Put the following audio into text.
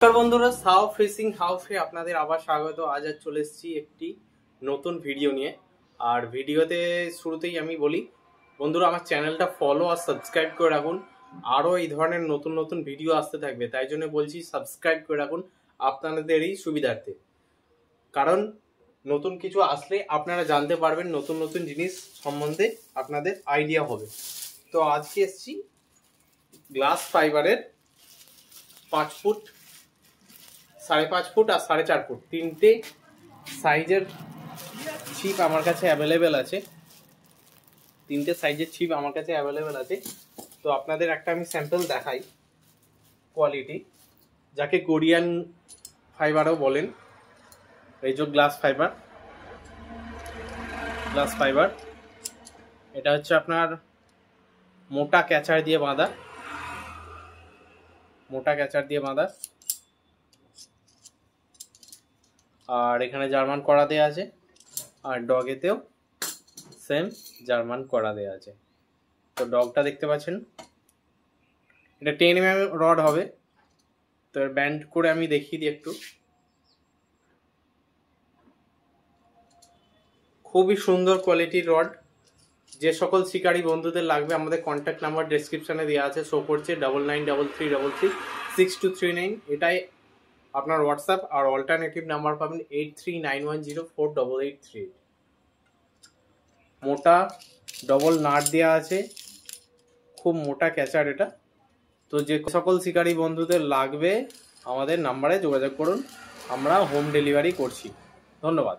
নমস্কার বন্ধুরা, Sao fishing হাউসে আপনাদের আবার স্বাগত। আজ চলে এসেছি একটি নতুন ভিডিও নিয়ে। আর ভিডিওতে শুরুতেই আমি বলি বন্ধুরা, আমার চ্যানেলটা ফলো আর সাবস্ক্রাইব করে রাখুন। আরও এই ধরনের নতুন নতুন ভিডিও আসতে থাকবে, তাই জন্য বলছি সাবস্ক্রাইব করে রাখুন আপনাদেরই সুবিধার্থে। কারণ নতুন কিছু আসলে আপনারা জানতে পারবেন, নতুন নতুন জিনিস সম্বন্ধে আপনাদের আইডিয়া হবে। তো আজকে এসেছি গ্লাস ফাইবারের 5 ফুট, 5.5 ফুট আর 4.5 ফুট তিনটে সাইজের ছিপ আমার কাছে অ্যাভেলেবেল আছে। তিনটে সাইজের ছিপ আমার কাছে অ্যাভেলেবেল আছে। তো আপনাদের একটা আমি স্যাম্পল দেখাই কোয়ালিটি, যাকে কোরিয়ান ফাইবারও বলেন। এই যে গ্লাস ফাইবার, এটা হচ্ছে আপনার মোটা ক্যাচার দিয়ে বাঁধা, আর এখানে জার্মান করা দেয়া আছে, আর ডগেতেও সেম জার্মান করা দেয়া আছে। তো ডগটা দেখতে পাচ্ছেন, এটা 10 mm রড হবে। তো ব্যান্ড করে আমি দেখিয়ে দিই একটু। খুবই সুন্দর কোয়ালিটির রড। যে সকল শিকারী বন্ধুদের লাগবে, আমাদের কন্ট্যাক্ট নাম্বার ডেসক্রিপশনে দেওয়া আছে, শো করছে 9933336239। এটাই আপনার হোয়াটসঅ্যাপ, আর অল্টারনেটিভ নাম্বার পাবেন 8391048838। মোটা ডবল নাট দেওয়া আছে, খুব মোটা ক্যাচার এটা। তো যে সকল শিকারী বন্ধুদের লাগবে আমাদের নাম্বারে যোগাযোগ করুন, আমরা হোম ডেলিভারি করছি। ধন্যবাদ।